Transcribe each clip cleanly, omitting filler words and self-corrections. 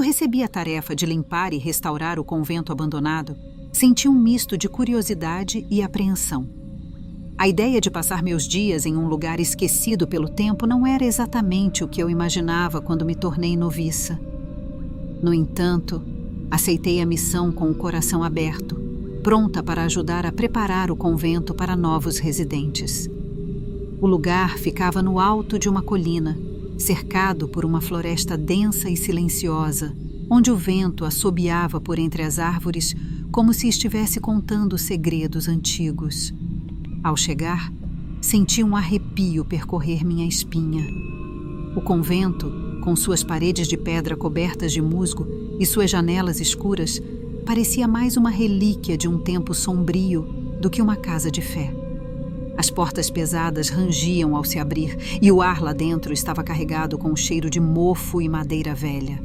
Quando recebi a tarefa de limpar e restaurar o convento abandonado, senti um misto de curiosidade e apreensão. A ideia de passar meus dias em um lugar esquecido pelo tempo não era exatamente o que eu imaginava quando me tornei noviça. No entanto, aceitei a missão com o coração aberto, pronta para ajudar a preparar o convento para novos residentes. O lugar ficava no alto de uma colina, cercado por uma floresta densa e silenciosa, onde o vento assobiava por entre as árvores como se estivesse contando segredos antigos. Ao chegar, senti um arrepio percorrer minha espinha. O convento, com suas paredes de pedra cobertas de musgo e suas janelas escuras, parecia mais uma relíquia de um tempo sombrio do que uma casa de fé. As portas pesadas rangiam ao se abrir e o ar lá dentro estava carregado com o cheiro de mofo e madeira velha.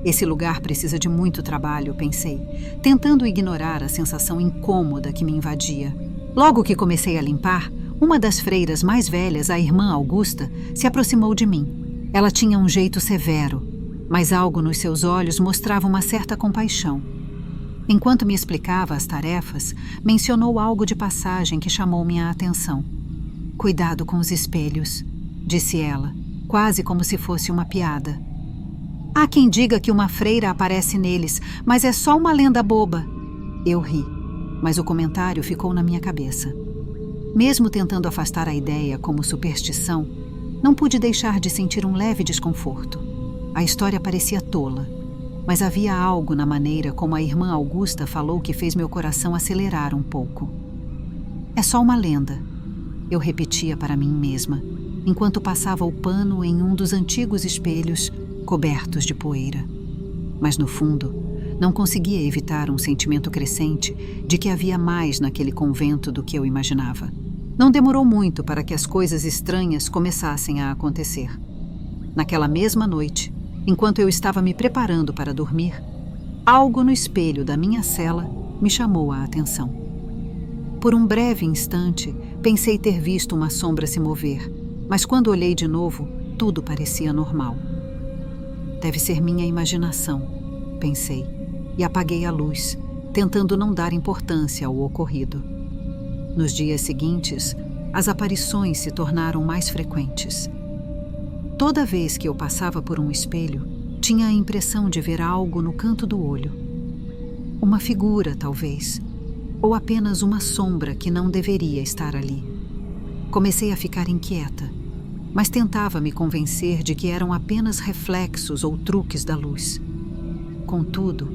Esse lugar precisa de muito trabalho, pensei, tentando ignorar a sensação incômoda que me invadia. Logo que comecei a limpar, uma das freiras mais velhas, a irmã Augusta, se aproximou de mim. Ela tinha um jeito severo, mas algo nos seus olhos mostrava uma certa compaixão. Enquanto me explicava as tarefas, mencionou algo de passagem que chamou minha atenção. "Cuidado com os espelhos", disse ela, quase como se fosse uma piada. "Há quem diga que uma freira aparece neles, mas é só uma lenda boba." Eu ri, mas o comentário ficou na minha cabeça. Mesmo tentando afastar a ideia como superstição, não pude deixar de sentir um leve desconforto. A história parecia tola, mas havia algo na maneira como a irmã Augusta falou que fez meu coração acelerar um pouco. "É só uma lenda", eu repetia para mim mesma, enquanto passava o pano em um dos antigos espelhos cobertos de poeira. Mas no fundo, não conseguia evitar um sentimento crescente de que havia mais naquele convento do que eu imaginava. Não demorou muito para que as coisas estranhas começassem a acontecer. Naquela mesma noite, enquanto eu estava me preparando para dormir, algo no espelho da minha cela me chamou a atenção. Por um breve instante, pensei ter visto uma sombra se mover, mas quando olhei de novo, tudo parecia normal. "Deve ser minha imaginação", pensei, e apaguei a luz, tentando não dar importância ao ocorrido. Nos dias seguintes, as aparições se tornaram mais frequentes. Toda vez que eu passava por um espelho, tinha a impressão de ver algo no canto do olho. Uma figura, talvez, ou apenas uma sombra que não deveria estar ali. Comecei a ficar inquieta, mas tentava me convencer de que eram apenas reflexos ou truques da luz. Contudo,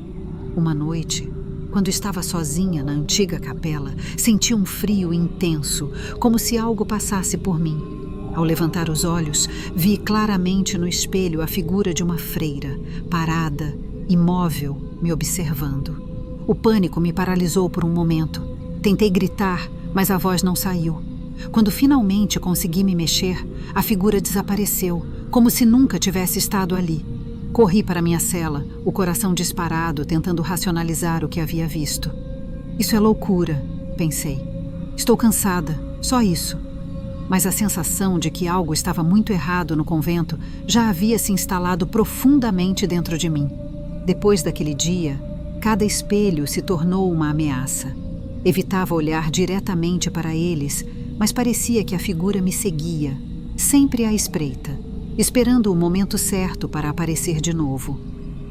uma noite, quando estava sozinha na antiga capela, senti um frio intenso, como se algo passasse por mim. Ao levantar os olhos, vi claramente no espelho a figura de uma freira, parada, imóvel, me observando. O pânico me paralisou por um momento. Tentei gritar, mas a voz não saiu. Quando finalmente consegui me mexer, a figura desapareceu, como se nunca tivesse estado ali. Corri para minha cela, o coração disparado, tentando racionalizar o que havia visto. "Isso é loucura", pensei. "Estou cansada, só isso." Mas a sensação de que algo estava muito errado no convento já havia se instalado profundamente dentro de mim. Depois daquele dia, cada espelho se tornou uma ameaça. Evitava olhar diretamente para eles, mas parecia que a figura me seguia, sempre à espreita, esperando o momento certo para aparecer de novo.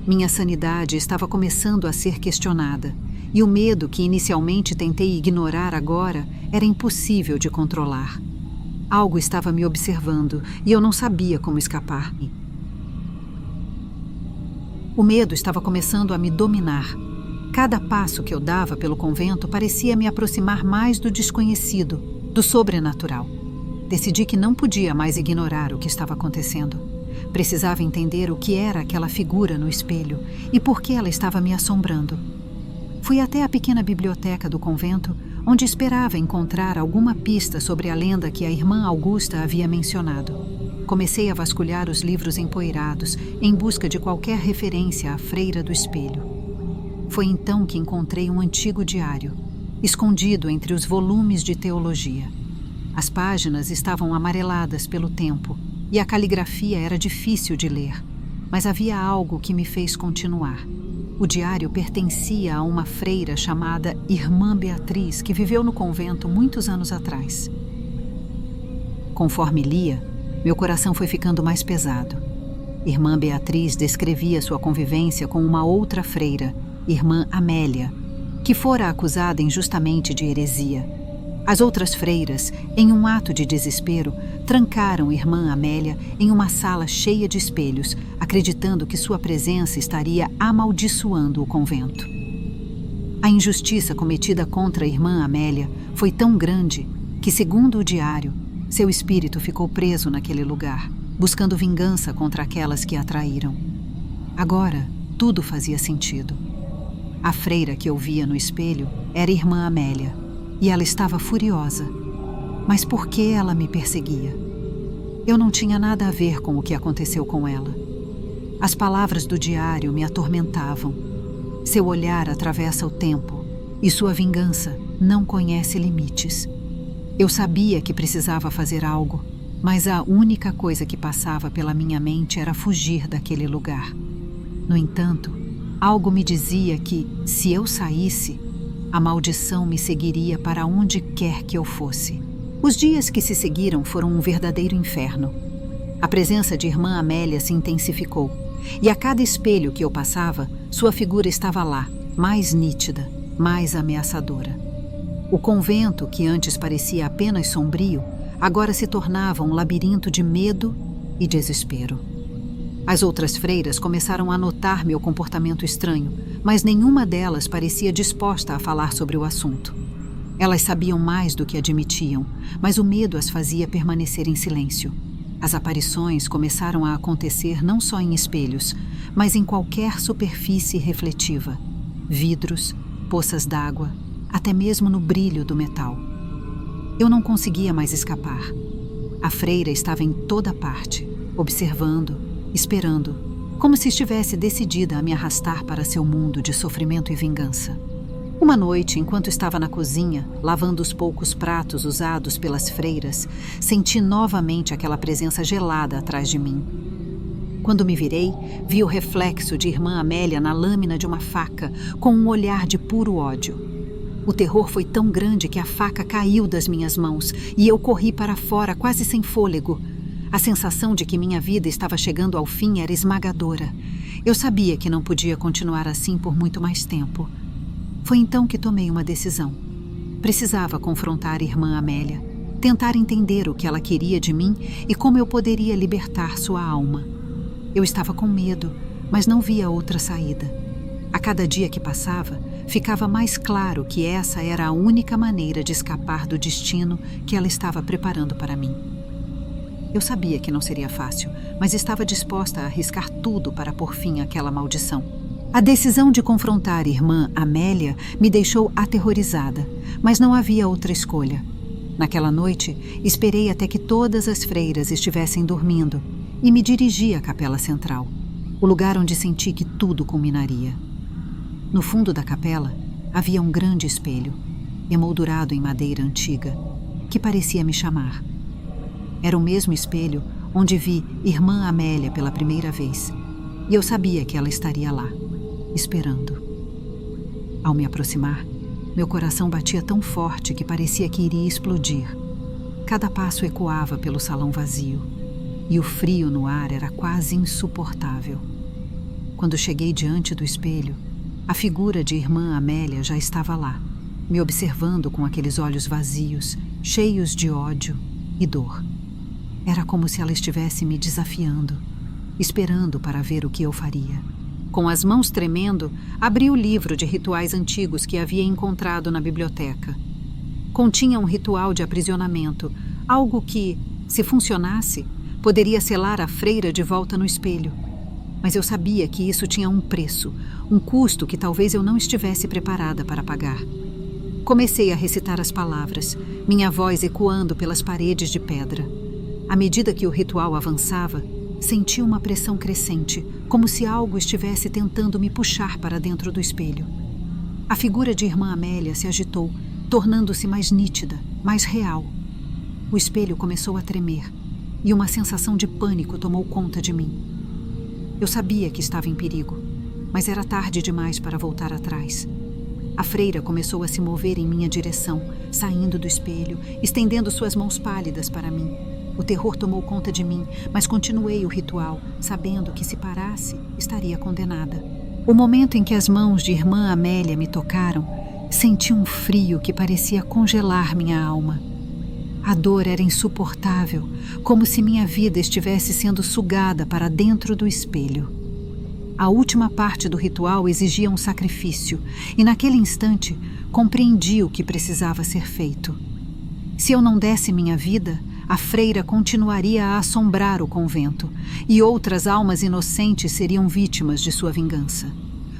Minha sanidade estava começando a ser questionada, e o medo que inicialmente tentei ignorar agora era impossível de controlar. Algo estava me observando e eu não sabia como escapar. O medo estava começando a me dominar. Cada passo que eu dava pelo convento parecia me aproximar mais do desconhecido, do sobrenatural. Decidi que não podia mais ignorar o que estava acontecendo. Precisava entender o que era aquela figura no espelho e por que ela estava me assombrando. Fui até a pequena biblioteca do convento, onde esperava encontrar alguma pista sobre a lenda que a irmã Augusta havia mencionado. Comecei a vasculhar os livros empoeirados, em busca de qualquer referência à freira do espelho. Foi então que encontrei um antigo diário, escondido entre os volumes de teologia. As páginas estavam amareladas pelo tempo e a caligrafia era difícil de ler. mas havia algo que me fez continuar. O diário pertencia a uma freira chamada Irmã Beatriz, que viveu no convento muitos anos atrás. Conforme lia, meu coração foi ficando mais pesado. Irmã Beatriz descrevia sua convivência com uma outra freira, Irmã Amélia, que fora acusada injustamente de heresia. As outras freiras, em um ato de desespero, trancaram Irmã Amélia em uma sala cheia de espelhos, acreditando que sua presença estaria amaldiçoando o convento. A injustiça cometida contra a Irmã Amélia foi tão grande que, segundo o diário, seu espírito ficou preso naquele lugar, buscando vingança contra aquelas que a traíram. Agora, tudo fazia sentido. A freira que eu via no espelho era Irmã Amélia, e ela estava furiosa. Mas por que ela me perseguia? Eu não tinha nada a ver com o que aconteceu com ela. As palavras do diário me atormentavam. Seu olhar atravessa o tempo, e sua vingança não conhece limites. Eu sabia que precisava fazer algo, mas a única coisa que passava pela minha mente era fugir daquele lugar. No entanto, algo me dizia que, se eu saísse, a maldição me seguiria para onde quer que eu fosse. Os dias que se seguiram foram um verdadeiro inferno. A presença de Irmã Amélia se intensificou, e a cada espelho que eu passava, sua figura estava lá, mais nítida, mais ameaçadora. O convento, que antes parecia apenas sombrio, agora se tornava um labirinto de medo e desespero. As outras freiras começaram a notar meu comportamento estranho, mas nenhuma delas parecia disposta a falar sobre o assunto. Elas sabiam mais do que admitiam, mas o medo as fazia permanecer em silêncio. As aparições começaram a acontecer não só em espelhos, mas em qualquer superfície refletiva. Vidros, poças d'água, até mesmo no brilho do metal. Eu não conseguia mais escapar. A freira estava em toda parte, observando, esperando, como se estivesse decidida a me arrastar para seu mundo de sofrimento e vingança. Uma noite, enquanto estava na cozinha, lavando os poucos pratos usados pelas freiras, senti novamente aquela presença gelada atrás de mim. Quando me virei, vi o reflexo de Irmã Amélia na lâmina de uma faca, com um olhar de puro ódio. O terror foi tão grande que a faca caiu das minhas mãos e eu corri para fora quase sem fôlego. A sensação de que minha vida estava chegando ao fim era esmagadora. Eu sabia que não podia continuar assim por muito mais tempo. Foi então que tomei uma decisão. Precisava confrontar a Irmã Amélia, tentar entender o que ela queria de mim e como eu poderia libertar sua alma. Eu estava com medo, mas não via outra saída. A cada dia que passava, ficava mais claro que essa era a única maneira de escapar do destino que ela estava preparando para mim. Eu sabia que não seria fácil, mas estava disposta a arriscar tudo para pôr fim àquela maldição. A decisão de confrontar a Irmã Amélia me deixou aterrorizada, mas não havia outra escolha. Naquela noite, esperei até que todas as freiras estivessem dormindo e me dirigi à capela central, o lugar onde senti que tudo culminaria. No fundo da capela, havia um grande espelho, emoldurado em madeira antiga, que parecia me chamar. Era o mesmo espelho onde vi Irmã Amélia pela primeira vez, e eu sabia que ela estaria lá, esperando. Ao me aproximar, meu coração batia tão forte que parecia que iria explodir. Cada passo ecoava pelo salão vazio, e o frio no ar era quase insuportável. Quando cheguei diante do espelho, a figura de Irmã Amélia já estava lá, me observando com aqueles olhos vazios, cheios de ódio e dor. Era como se ela estivesse me desafiando, esperando para ver o que eu faria. Com as mãos tremendo, abri o livro de rituais antigos que havia encontrado na biblioteca. Continha um ritual de aprisionamento, algo que, se funcionasse, poderia selar a freira de volta no espelho. Mas eu sabia que isso tinha um preço, um custo que talvez eu não estivesse preparada para pagar. Comecei a recitar as palavras, minha voz ecoando pelas paredes de pedra. À medida que o ritual avançava, senti uma pressão crescente, como se algo estivesse tentando me puxar para dentro do espelho. A figura de Irmã Amélia se agitou, tornando-se mais nítida, mais real. O espelho começou a tremer, e uma sensação de pânico tomou conta de mim. Eu sabia que estava em perigo, mas era tarde demais para voltar atrás. A freira começou a se mover em minha direção, saindo do espelho, estendendo suas mãos pálidas para mim. O terror tomou conta de mim, mas continuei o ritual, sabendo que se parasse, estaria condenada. O momento em que as mãos de irmã Amélia me tocaram, senti um frio que parecia congelar minha alma. A dor era insuportável, como se minha vida estivesse sendo sugada para dentro do espelho. A última parte do ritual exigia um sacrifício, e naquele instante compreendi o que precisava ser feito. Se eu não desse minha vida, a freira continuaria a assombrar o convento, e outras almas inocentes seriam vítimas de sua vingança.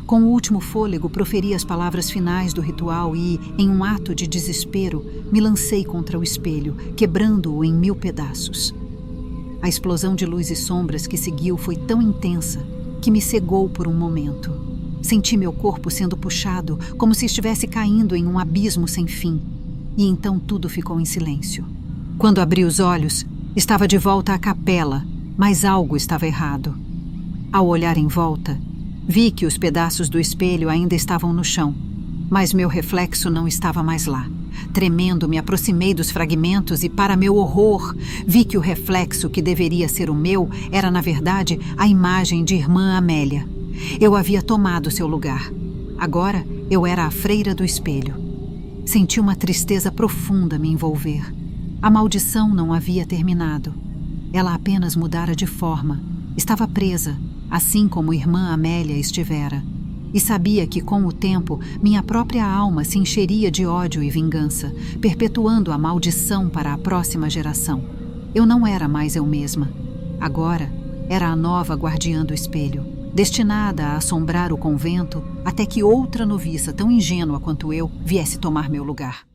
Com o último fôlego, proferi as palavras finais do ritual e, em um ato de desespero, me lancei contra o espelho, quebrando-o em 1000 pedaços. A explosão de luz e sombras que seguiu foi tão intensa que me cegou por um momento. Senti meu corpo sendo puxado, como se estivesse caindo em um abismo sem fim, e então tudo ficou em silêncio. Quando abri os olhos, estava de volta à capela, mas algo estava errado. Ao olhar em volta, vi que os pedaços do espelho ainda estavam no chão, mas meu reflexo não estava mais lá. Tremendo, me aproximei dos fragmentos e, para meu horror, vi que o reflexo que deveria ser o meu era, na verdade, a imagem de irmã Amélia. Eu havia tomado seu lugar. Agora eu era a freira do espelho. Senti uma tristeza profunda me envolver. A maldição não havia terminado. Ela apenas mudara de forma. Estava presa, assim como irmã Amélia estivera. E sabia que, com o tempo, minha própria alma se encheria de ódio e vingança, perpetuando a maldição para a próxima geração. Eu não era mais eu mesma. Agora, era a nova guardiã do espelho, destinada a assombrar o convento até que outra noviça tão ingênua quanto eu viesse tomar meu lugar.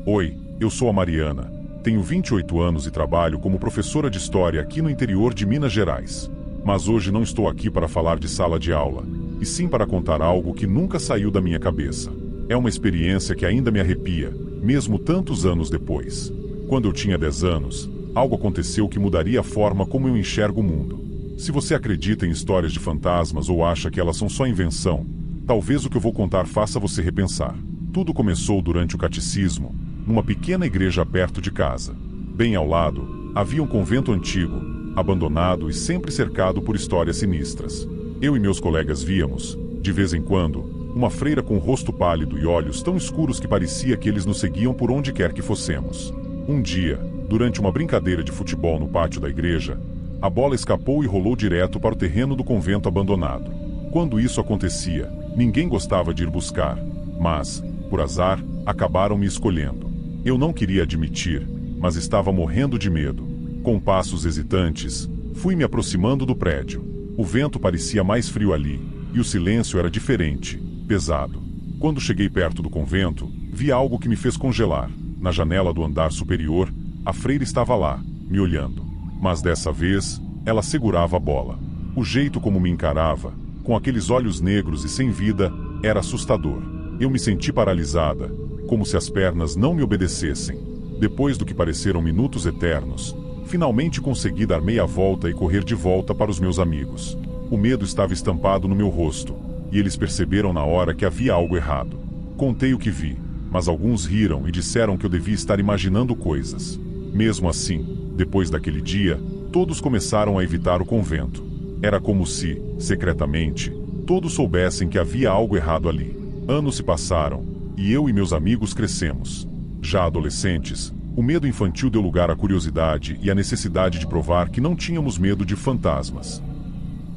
Oi, eu sou a Mariana. Tenho 28 anos e trabalho como professora de história aqui no interior de Minas Gerais. Mas hoje não estou aqui para falar de sala de aula, e sim para contar algo que nunca saiu da minha cabeça. É uma experiência que ainda me arrepia, mesmo tantos anos depois. Quando eu tinha 10 anos, algo aconteceu que mudaria a forma como eu enxergo o mundo. Se você acredita em histórias de fantasmas ou acha que elas são só invenção, talvez o que eu vou contar faça você repensar. Tudo começou durante o catecismo, numa pequena igreja perto de casa. Bem ao lado, havia um convento antigo, abandonado e sempre cercado por histórias sinistras. Eu e meus colegas víamos, de vez em quando, uma freira com o rosto pálido e olhos tão escuros que parecia que eles nos seguiam por onde quer que fossemos. Um dia, durante uma brincadeira de futebol no pátio da igreja, a bola escapou e rolou direto para o terreno do convento abandonado. Quando isso acontecia, ninguém gostava de ir buscar, mas, por azar, acabaram me escolhendo. Eu não queria admitir, mas estava morrendo de medo. Com passos hesitantes, fui me aproximando do prédio. O vento parecia mais frio ali, e o silêncio era diferente, pesado. Quando cheguei perto do convento, vi algo que me fez congelar. Na janela do andar superior, a freira estava lá, me olhando. Mas dessa vez, ela segurava a bola. O jeito como me encarava, com aqueles olhos negros e sem vida, era assustador. Eu me senti paralisada, como se as pernas não me obedecessem. Depois do que pareceram minutos eternos, finalmente consegui dar meia volta e correr de volta para os meus amigos. O medo estava estampado no meu rosto, e eles perceberam na hora que havia algo errado. Contei o que vi, mas alguns riram e disseram que eu devia estar imaginando coisas. Mesmo assim, depois daquele dia, todos começaram a evitar o convento. Era como se, secretamente, todos soubessem que havia algo errado ali. Anos se passaram, e eu e meus amigos crescemos. Já adolescentes, o medo infantil deu lugar à curiosidade e à necessidade de provar que não tínhamos medo de fantasmas.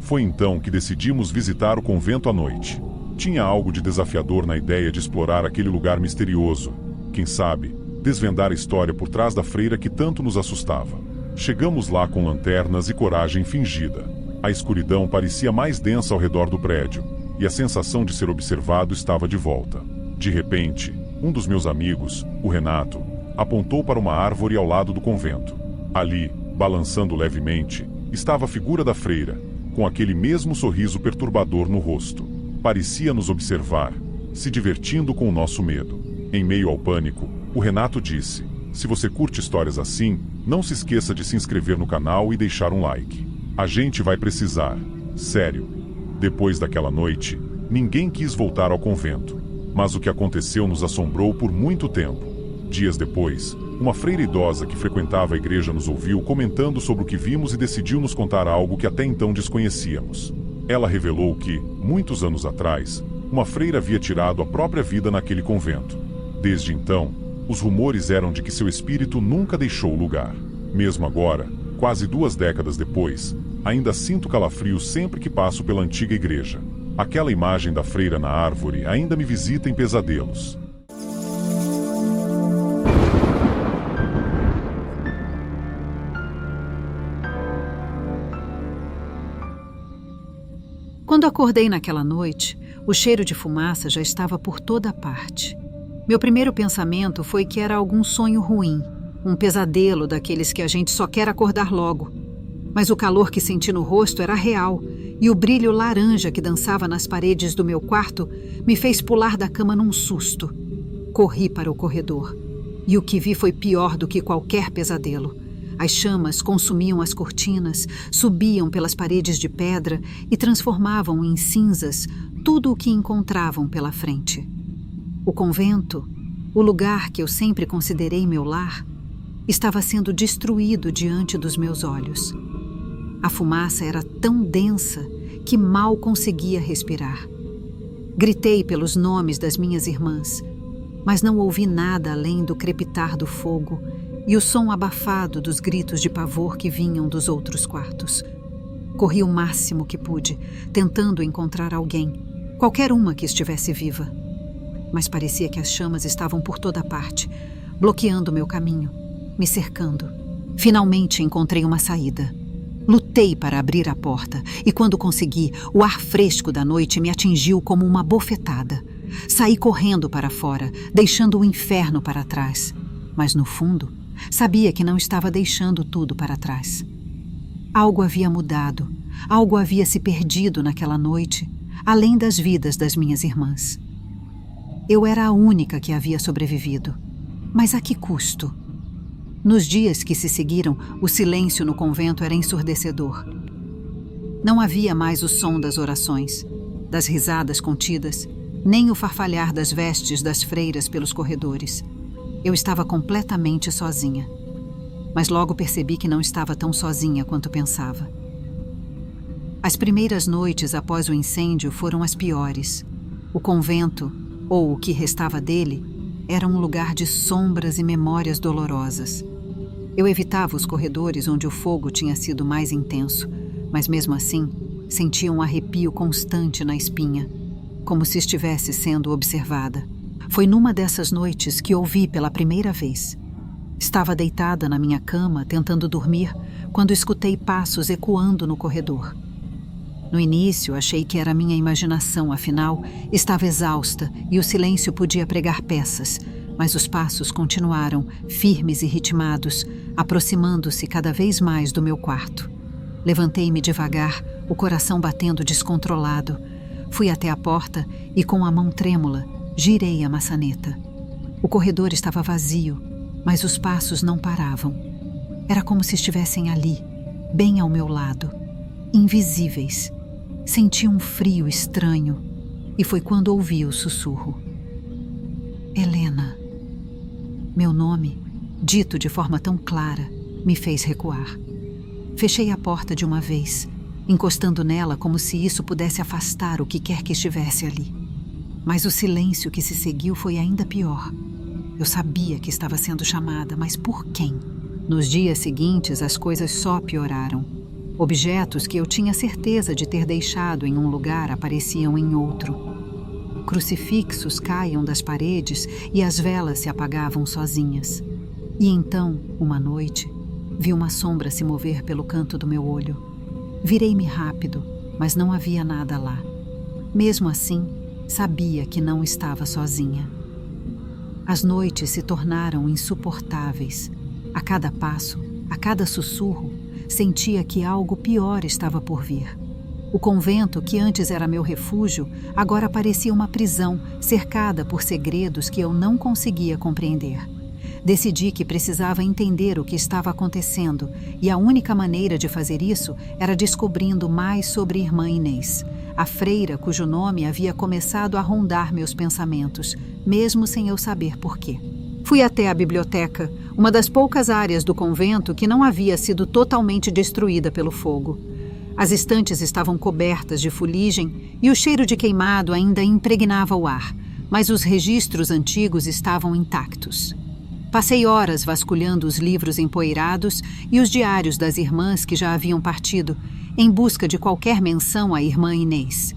Foi então que decidimos visitar o convento à noite. Tinha algo de desafiador na ideia de explorar aquele lugar misterioso. Quem sabe, desvendar a história por trás da freira que tanto nos assustava. Chegamos lá com lanternas e coragem fingida. A escuridão parecia mais densa ao redor do prédio, e a sensação de ser observado estava de volta. De repente, um dos meus amigos, o Renato, apontou para uma árvore ao lado do convento. Ali, balançando levemente, estava a figura da freira, com aquele mesmo sorriso perturbador no rosto. Parecia nos observar, se divertindo com o nosso medo. Em meio ao pânico, o Renato disse: "Se você curte histórias assim, não se esqueça de se inscrever no canal e deixar um like. A gente vai precisar. Sério." Depois daquela noite, ninguém quis voltar ao convento. Mas o que aconteceu nos assombrou por muito tempo. Dias depois, uma freira idosa que frequentava a igreja nos ouviu comentando sobre o que vimos e decidiu nos contar algo que até então desconhecíamos. Ela revelou que, muitos anos atrás, uma freira havia tirado a própria vida naquele convento. Desde então, os rumores eram de que seu espírito nunca deixou o lugar. Mesmo agora, quase 2 décadas depois, ainda sinto calafrios sempre que passo pela antiga igreja. Aquela imagem da freira na árvore ainda me visita em pesadelos. Quando acordei naquela noite, o cheiro de fumaça já estava por toda parte. Meu primeiro pensamento foi que era algum sonho ruim, um pesadelo daqueles que a gente só quer acordar logo. Mas o calor que senti no rosto era real, e o brilho laranja que dançava nas paredes do meu quarto me fez pular da cama num susto. Corri para o corredor, e o que vi foi pior do que qualquer pesadelo. As chamas consumiam as cortinas, subiam pelas paredes de pedra e transformavam em cinzas tudo o que encontravam pela frente. O convento, o lugar que eu sempre considerei meu lar, estava sendo destruído diante dos meus olhos. A fumaça era tão densa que mal conseguia respirar. Gritei pelos nomes das minhas irmãs, mas não ouvi nada além do crepitar do fogo e o som abafado dos gritos de pavor que vinham dos outros quartos. Corri o máximo que pude, tentando encontrar alguém, qualquer uma que estivesse viva. Mas parecia que as chamas estavam por toda parte, bloqueando meu caminho, me cercando. Finalmente encontrei uma saída. Lutei para abrir a porta e, quando consegui, o ar fresco da noite me atingiu como uma bofetada. Saí correndo para fora, deixando o inferno para trás. Mas, no fundo, sabia que não estava deixando tudo para trás. Algo havia mudado, algo havia se perdido naquela noite, além das vidas das minhas irmãs. Eu era a única que havia sobrevivido. Mas a que custo? Nos dias que se seguiram, o silêncio no convento era ensurdecedor. Não havia mais o som das orações, das risadas contidas, nem o farfalhar das vestes das freiras pelos corredores. Eu estava completamente sozinha. Mas logo percebi que não estava tão sozinha quanto pensava. As primeiras noites após o incêndio foram as piores. O convento, ou o que restava dele, era um lugar de sombras e memórias dolorosas. Eu evitava os corredores onde o fogo tinha sido mais intenso, mas mesmo assim sentia um arrepio constante na espinha, como se estivesse sendo observada. Foi numa dessas noites que ouvi pela primeira vez. Estava deitada na minha cama, tentando dormir, quando escutei passos ecoando no corredor. No início, achei que era minha imaginação, afinal, estava exausta e o silêncio podia pregar peças, mas os passos continuaram, firmes e ritmados, aproximando-se cada vez mais do meu quarto. Levantei-me devagar, o coração batendo descontrolado. Fui até a porta e, com a mão trêmula, girei a maçaneta. O corredor estava vazio, mas os passos não paravam. Era como se estivessem ali, bem ao meu lado, invisíveis. Senti um frio estranho e foi quando ouvi o sussurro. Helena. Meu nome, dito de forma tão clara, me fez recuar. Fechei a porta de uma vez, encostando nela como se isso pudesse afastar o que quer que estivesse ali. Mas o silêncio que se seguiu foi ainda pior. Eu sabia que estava sendo chamada, mas por quem? Nos dias seguintes, as coisas só pioraram. Objetos que eu tinha certeza de ter deixado em um lugar apareciam em outro. Crucifixos caíam das paredes e as velas se apagavam sozinhas. E então, uma noite, vi uma sombra se mover pelo canto do meu olho. Virei-me rápido, mas não havia nada lá. Mesmo assim, sabia que não estava sozinha. As noites se tornaram insuportáveis. A cada passo, a cada sussurro, sentia que algo pior estava por vir. O convento, que antes era meu refúgio, agora parecia uma prisão, cercada por segredos que eu não conseguia compreender. Decidi que precisava entender o que estava acontecendo, e a única maneira de fazer isso era descobrindo mais sobre Irmã Inês, a freira cujo nome havia começado a rondar meus pensamentos, mesmo sem eu saber por quê. Fui até a biblioteca, uma das poucas áreas do convento que não havia sido totalmente destruída pelo fogo. As estantes estavam cobertas de fuligem e o cheiro de queimado ainda impregnava o ar, mas os registros antigos estavam intactos. Passei horas vasculhando os livros empoeirados e os diários das irmãs que já haviam partido, em busca de qualquer menção à Irmã Inês.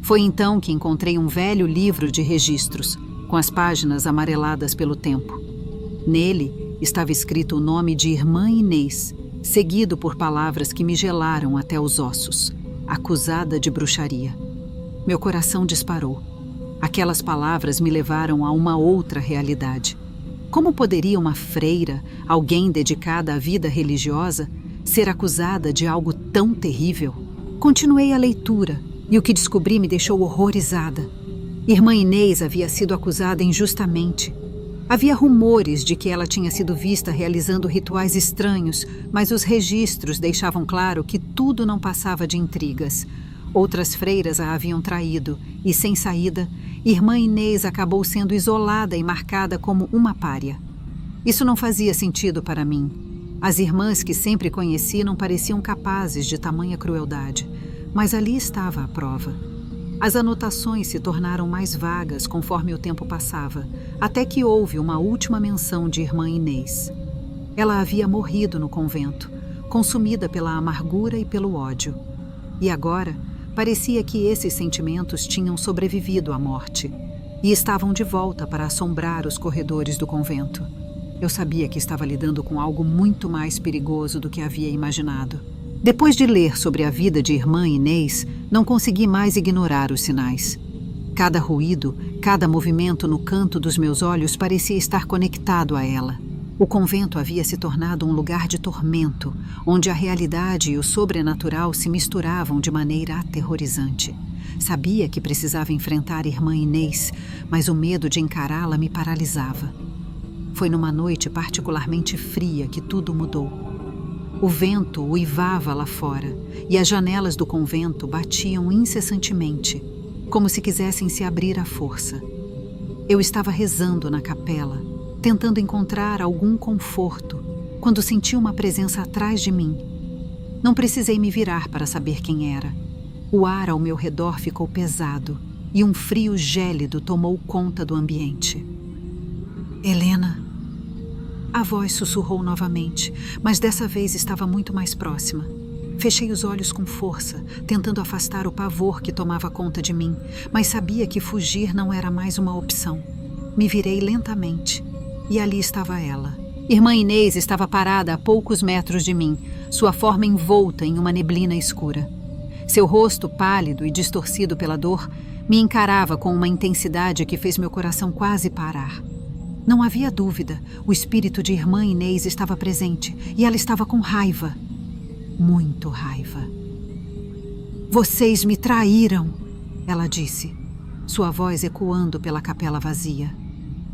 Foi então que encontrei um velho livro de registros, com as páginas amareladas pelo tempo. Nele estava escrito o nome de Irmã Inês, seguido por palavras que me gelaram até os ossos: acusada de bruxaria. Meu coração disparou. Aquelas palavras me levaram a uma outra realidade. Como poderia uma freira, alguém dedicada à vida religiosa, ser acusada de algo tão terrível? Continuei a leitura e o que descobri me deixou horrorizada. Irmã Inês havia sido acusada injustamente. Havia rumores de que ela tinha sido vista realizando rituais estranhos, mas os registros deixavam claro que tudo não passava de intrigas. Outras freiras a haviam traído e, sem saída, Irmã Inês acabou sendo isolada e marcada como uma pária. Isso não fazia sentido para mim. As irmãs que sempre conheci não pareciam capazes de tamanha crueldade, mas ali estava a prova. As anotações se tornaram mais vagas conforme o tempo passava, até que houve uma última menção de Irmã Inês. Ela havia morrido no convento, consumida pela amargura e pelo ódio. E agora, parecia que esses sentimentos tinham sobrevivido à morte e estavam de volta para assombrar os corredores do convento. Eu sabia que estava lidando com algo muito mais perigoso do que havia imaginado. Depois de ler sobre a vida de Irmã Inês, não consegui mais ignorar os sinais. Cada ruído, cada movimento no canto dos meus olhos parecia estar conectado a ela. O convento havia se tornado um lugar de tormento, onde a realidade e o sobrenatural se misturavam de maneira aterrorizante. Sabia que precisava enfrentar Irmã Inês, mas o medo de encará-la me paralisava. Foi numa noite particularmente fria que tudo mudou. O vento uivava lá fora e as janelas do convento batiam incessantemente, como se quisessem se abrir à força. Eu estava rezando na capela, tentando encontrar algum conforto, quando senti uma presença atrás de mim. Não precisei me virar para saber quem era. O ar ao meu redor ficou pesado e um frio gélido tomou conta do ambiente. Helena. A voz sussurrou novamente, mas dessa vez estava muito mais próxima. Fechei os olhos com força, tentando afastar o pavor que tomava conta de mim, mas sabia que fugir não era mais uma opção. Me virei lentamente, e ali estava ela. Irmã Inês estava parada a poucos metros de mim, sua forma envolta em uma neblina escura. Seu rosto pálido e distorcido pela dor me encarava com uma intensidade que fez meu coração quase parar. Não havia dúvida, o espírito de Irmã Inês estava presente e ela estava com raiva. Muito raiva. Vocês me traíram, ela disse, sua voz ecoando pela capela vazia.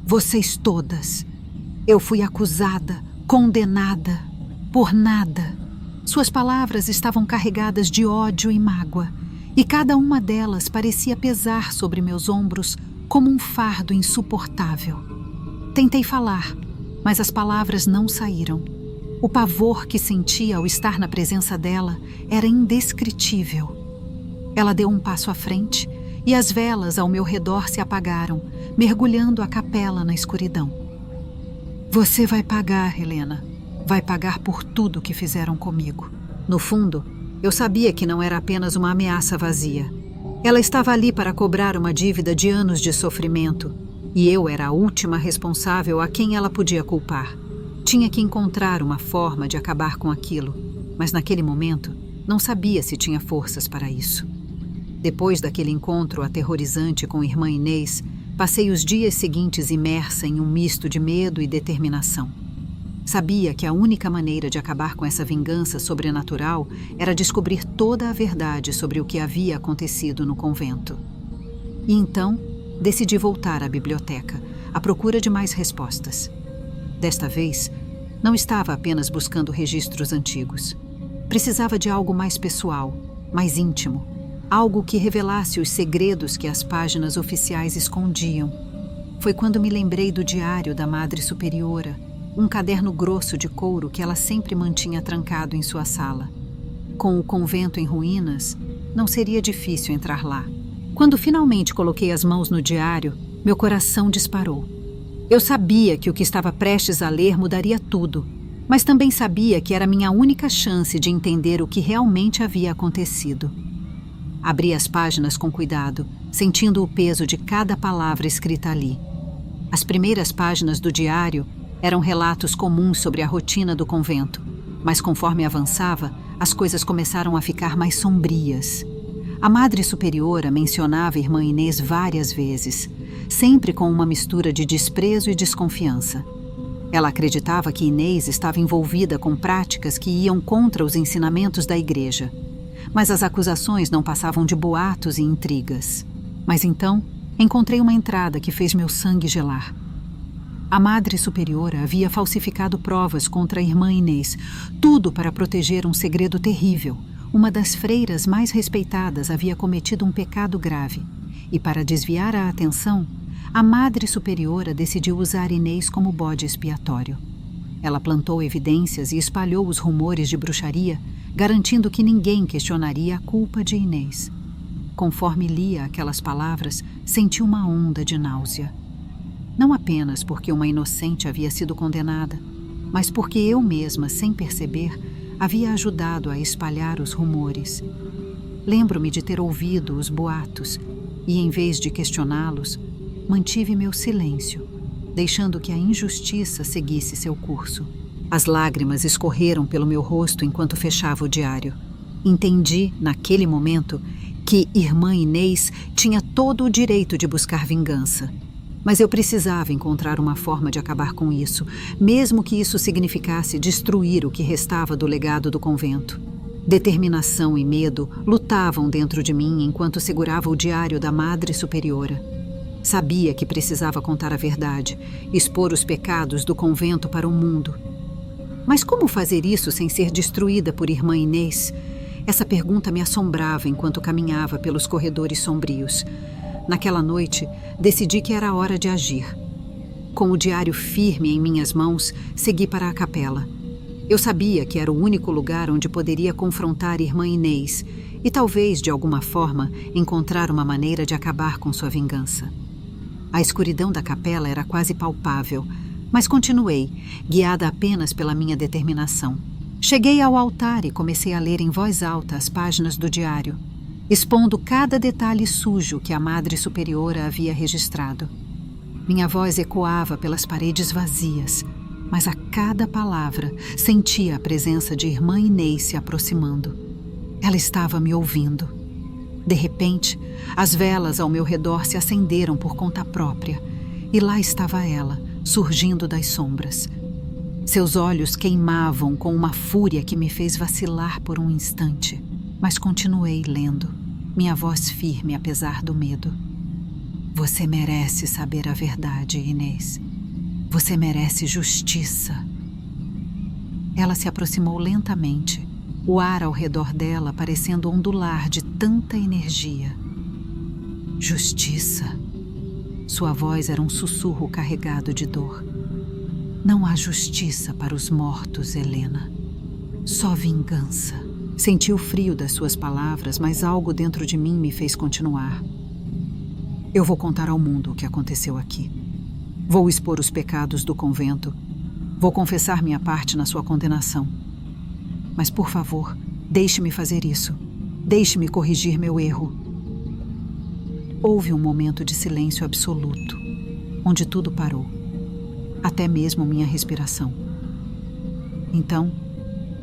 Vocês todas. Eu fui acusada, condenada, por nada. Suas palavras estavam carregadas de ódio e mágoa, e cada uma delas parecia pesar sobre meus ombros como um fardo insuportável. Tentei falar, mas as palavras não saíram. O pavor que senti ao estar na presença dela era indescritível. Ela deu um passo à frente e as velas ao meu redor se apagaram, mergulhando a capela na escuridão. Você vai pagar, Helena. Vai pagar por tudo que fizeram comigo. No fundo, eu sabia que não era apenas uma ameaça vazia. Ela estava ali para cobrar uma dívida de anos de sofrimento. E eu era a última responsável a quem ela podia culpar. Tinha que encontrar uma forma de acabar com aquilo, mas naquele momento não sabia se tinha forças para isso. Depois daquele encontro aterrorizante com Irmã Inês, passei os dias seguintes imersa em um misto de medo e determinação. Sabia que a única maneira de acabar com essa vingança sobrenatural era descobrir toda a verdade sobre o que havia acontecido no convento. E então, decidi voltar à biblioteca, à procura de mais respostas. Desta vez, não estava apenas buscando registros antigos. Precisava de algo mais pessoal, mais íntimo, algo que revelasse os segredos que as páginas oficiais escondiam. Foi quando me lembrei do diário da Madre Superiora, um caderno grosso de couro que ela sempre mantinha trancado em sua sala. Com o convento em ruínas, não seria difícil entrar lá. Quando finalmente coloquei as mãos no diário, meu coração disparou. Eu sabia que o que estava prestes a ler mudaria tudo, mas também sabia que era minha única chance de entender o que realmente havia acontecido. Abri as páginas com cuidado, sentindo o peso de cada palavra escrita ali. As primeiras páginas do diário eram relatos comuns sobre a rotina do convento, mas conforme avançava, as coisas começaram a ficar mais sombrias. A Madre Superiora mencionava a irmã Inês várias vezes, sempre com uma mistura de desprezo e desconfiança. Ela acreditava que Inês estava envolvida com práticas que iam contra os ensinamentos da igreja. Mas as acusações não passavam de boatos e intrigas. Mas então, encontrei uma entrada que fez meu sangue gelar. A Madre Superiora havia falsificado provas contra a irmã Inês, tudo para proteger um segredo terrível. Uma das freiras mais respeitadas havia cometido um pecado grave, e para desviar a atenção, a Madre Superiora decidiu usar Inês como bode expiatório. Ela plantou evidências e espalhou os rumores de bruxaria, garantindo que ninguém questionaria a culpa de Inês. Conforme lia aquelas palavras, senti uma onda de náusea. Não apenas porque uma inocente havia sido condenada, mas porque eu mesma, sem perceber, havia ajudado a espalhar os rumores. Lembro-me de ter ouvido os boatos e, em vez de questioná-los, mantive meu silêncio, deixando que a injustiça seguisse seu curso. As lágrimas escorreram pelo meu rosto enquanto fechava o diário. Entendi, naquele momento, que irmã Inês tinha todo o direito de buscar vingança. Mas eu precisava encontrar uma forma de acabar com isso, mesmo que isso significasse destruir o que restava do legado do convento. Determinação e medo lutavam dentro de mim enquanto segurava o diário da Madre Superiora. Sabia que precisava contar a verdade, expor os pecados do convento para o mundo. Mas como fazer isso sem ser destruída por irmã Inês? Essa pergunta me assombrava enquanto caminhava pelos corredores sombrios. Naquela noite, decidi que era hora de agir. Com o diário firme em minhas mãos, segui para a capela. Eu sabia que era o único lugar onde poderia confrontar irmã Inês e talvez, de alguma forma, encontrar uma maneira de acabar com sua vingança. A escuridão da capela era quase palpável, mas continuei, guiada apenas pela minha determinação. Cheguei ao altar e comecei a ler em voz alta as páginas do diário, expondo cada detalhe sujo que a Madre Superiora havia registrado. Minha voz ecoava pelas paredes vazias, mas a cada palavra sentia a presença de irmã Inês se aproximando. Ela estava me ouvindo. De repente, as velas ao meu redor se acenderam por conta própria, e lá estava ela, surgindo das sombras. Seus olhos queimavam com uma fúria que me fez vacilar por um instante, mas continuei lendo, minha voz firme apesar do medo. Você merece saber a verdade, Inês. Você merece justiça. Ela se aproximou lentamente, o ar ao redor dela parecendo ondular de tanta energia. Justiça. Sua voz era um sussurro carregado de dor. Não há justiça para os mortos, Helena. Só vingança. Senti o frio das suas palavras, mas algo dentro de mim me fez continuar. Eu vou contar ao mundo o que aconteceu aqui. Vou expor os pecados do convento. Vou confessar minha parte na sua condenação. Mas, por favor, deixe-me fazer isso. Deixe-me corrigir meu erro. Houve um momento de silêncio absoluto, onde tudo parou. Até mesmo minha respiração. Então,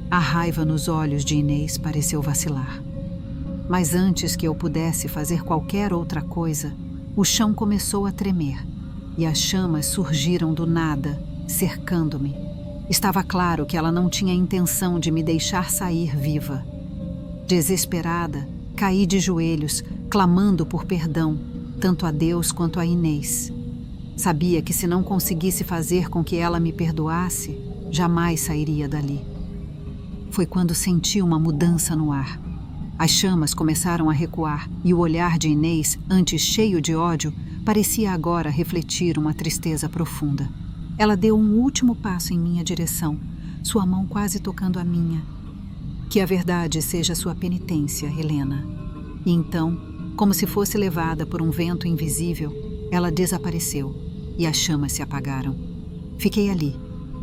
a raiva nos olhos de Inês pareceu vacilar. Mas antes que eu pudesse fazer qualquer outra coisa, o chão começou a tremer e as chamas surgiram do nada, cercando-me. Estava claro que ela não tinha intenção de me deixar sair viva. Desesperada, caí de joelhos, clamando por perdão, tanto a Deus quanto a Inês. Sabia que se não conseguisse fazer com que ela me perdoasse, jamais sairia dali. Foi quando senti uma mudança no ar. As chamas começaram a recuar e o olhar de Inês, antes cheio de ódio, parecia agora refletir uma tristeza profunda. Ela deu um último passo em minha direção, sua mão quase tocando a minha. Que a verdade seja sua penitência, Helena. E então, como se fosse levada por um vento invisível, ela desapareceu e as chamas se apagaram. Fiquei ali,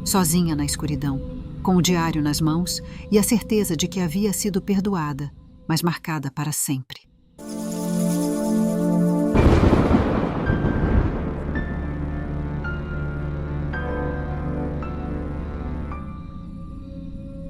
sozinha na escuridão, com o diário nas mãos e a certeza de que havia sido perdoada, mas marcada para sempre.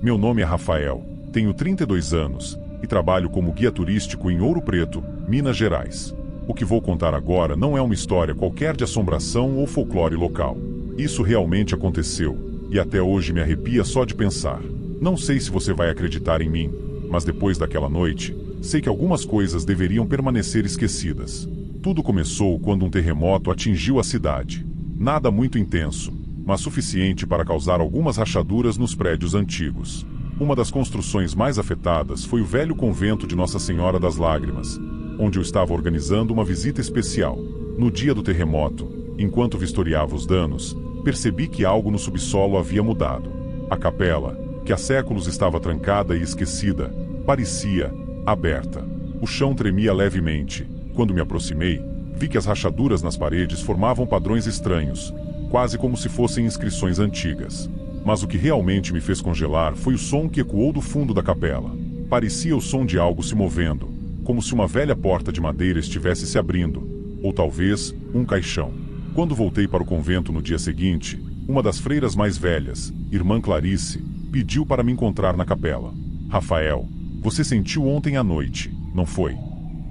Meu nome é Rafael, tenho 32 anos e trabalho como guia turístico em Ouro Preto, Minas Gerais. O que vou contar agora não é uma história qualquer de assombração ou folclore local. Isso realmente aconteceu e até hoje me arrepia só de pensar. Não sei se você vai acreditar em mim, mas depois daquela noite, sei que algumas coisas deveriam permanecer esquecidas. Tudo começou quando um terremoto atingiu a cidade. Nada muito intenso, mas suficiente para causar algumas rachaduras nos prédios antigos. Uma das construções mais afetadas foi o velho convento de Nossa Senhora das Lágrimas, onde eu estava organizando uma visita especial. No dia do terremoto, enquanto vistoriava os danos, percebi que algo no subsolo havia mudado. A capela, que há séculos estava trancada e esquecida, parecia aberta. O chão tremia levemente. Quando me aproximei, vi que as rachaduras nas paredes formavam padrões estranhos, quase como se fossem inscrições antigas. Mas o que realmente me fez congelar foi o som que ecoou do fundo da capela. Parecia o som de algo se movendo, como se uma velha porta de madeira estivesse se abrindo, ou talvez um caixão. Quando voltei para o convento no dia seguinte, uma das freiras mais velhas, irmã Clarice, pediu para me encontrar na capela. Rafael, você sentiu ontem à noite, não foi?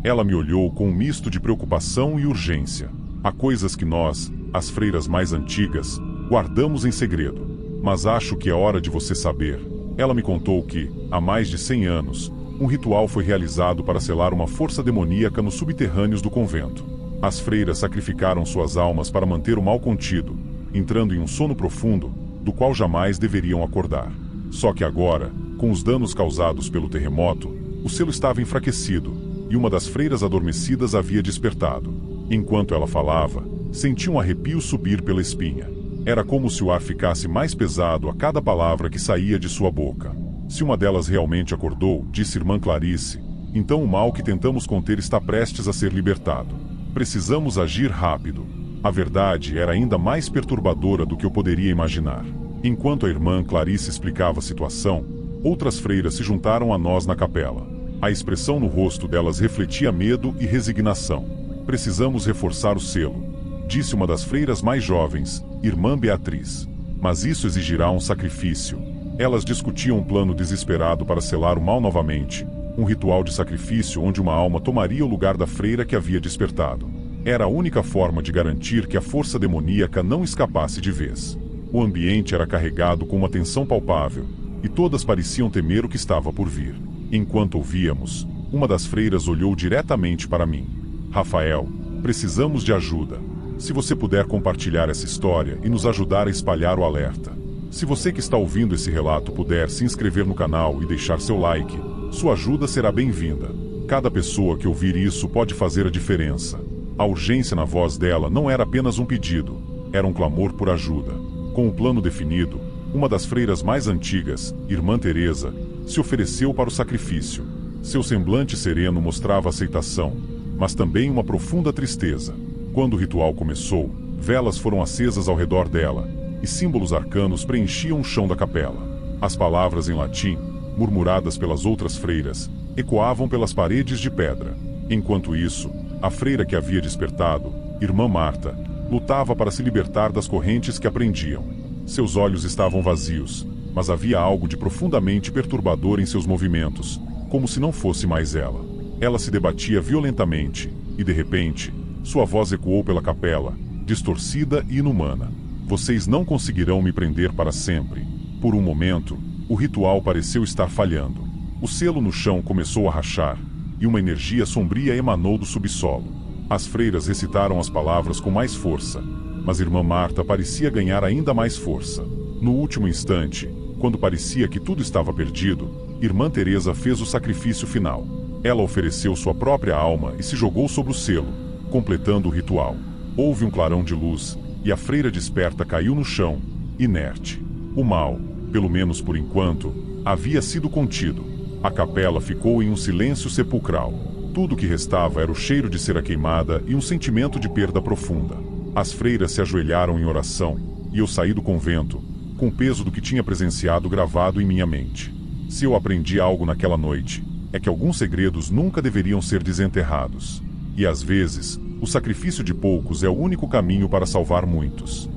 Ela me olhou com um misto de preocupação e urgência. Há coisas que nós, as freiras mais antigas, guardamos em segredo. Mas acho que é hora de você saber. Ela me contou que, há mais de 100 anos, um ritual foi realizado para selar uma força demoníaca nos subterrâneos do convento. As freiras sacrificaram suas almas para manter o mal contido, entrando em um sono profundo, do qual jamais deveriam acordar. Só que agora, com os danos causados pelo terremoto, o selo estava enfraquecido, e uma das freiras adormecidas havia despertado. Enquanto ela falava, senti um arrepio subir pela espinha. Era como se o ar ficasse mais pesado a cada palavra que saía de sua boca. Se uma delas realmente acordou, disse irmã Clarice, então o mal que tentamos conter está prestes a ser libertado. Precisamos agir rápido. A verdade era ainda mais perturbadora do que eu poderia imaginar. Enquanto a irmã Clarice explicava a situação, outras freiras se juntaram a nós na capela. A expressão no rosto delas refletia medo e resignação. Precisamos reforçar o selo, disse uma das freiras mais jovens, irmã Beatriz. Mas isso exigirá um sacrifício. Elas discutiam um plano desesperado para selar o mal novamente, um ritual de sacrifício onde uma alma tomaria o lugar da freira que havia despertado. Era a única forma de garantir que a força demoníaca não escapasse de vez. O ambiente era carregado com uma tensão palpável, e todas pareciam temer o que estava por vir. Enquanto ouvíamos, uma das freiras olhou diretamente para mim. Rafael, precisamos de ajuda. Se você puder compartilhar essa história e nos ajudar a espalhar o alerta. Se você que está ouvindo esse relato puder se inscrever no canal e deixar seu like, sua ajuda será bem-vinda. Cada pessoa que ouvir isso pode fazer a diferença. A urgência na voz dela não era apenas um pedido, era um clamor por ajuda. Com o plano definido, uma das freiras mais antigas, irmã Teresa, se ofereceu para o sacrifício. Seu semblante sereno mostrava aceitação, mas também uma profunda tristeza. Quando o ritual começou, velas foram acesas ao redor dela, e símbolos arcanos preenchiam o chão da capela. As palavras em latim, murmuradas pelas outras freiras, ecoavam pelas paredes de pedra. Enquanto isso, a freira que havia despertado, irmã Marta, lutava para se libertar das correntes que a prendiam. Seus olhos estavam vazios, mas havia algo de profundamente perturbador em seus movimentos, como se não fosse mais ela. Ela se debatia violentamente, e de repente, sua voz ecoou pela capela, distorcida e inumana. Vocês não conseguirão me prender para sempre. Por um momento, o ritual pareceu estar falhando. O selo no chão começou a rachar, e uma energia sombria emanou do subsolo. As freiras recitaram as palavras com mais força, mas irmã Marta parecia ganhar ainda mais força. No último instante, quando parecia que tudo estava perdido, irmã Teresa fez o sacrifício final. Ela ofereceu sua própria alma e se jogou sobre o selo, completando o ritual. Houve um clarão de luz, e a freira desperta caiu no chão, inerte. O mal, pelo menos por enquanto, havia sido contido. A capela ficou em um silêncio sepulcral. Tudo o que restava era o cheiro de cera queimada e um sentimento de perda profunda. As freiras se ajoelharam em oração, e eu saí do convento, com o peso do que tinha presenciado gravado em minha mente. Se eu aprendi algo naquela noite, é que alguns segredos nunca deveriam ser desenterrados. E às vezes, o sacrifício de poucos é o único caminho para salvar muitos.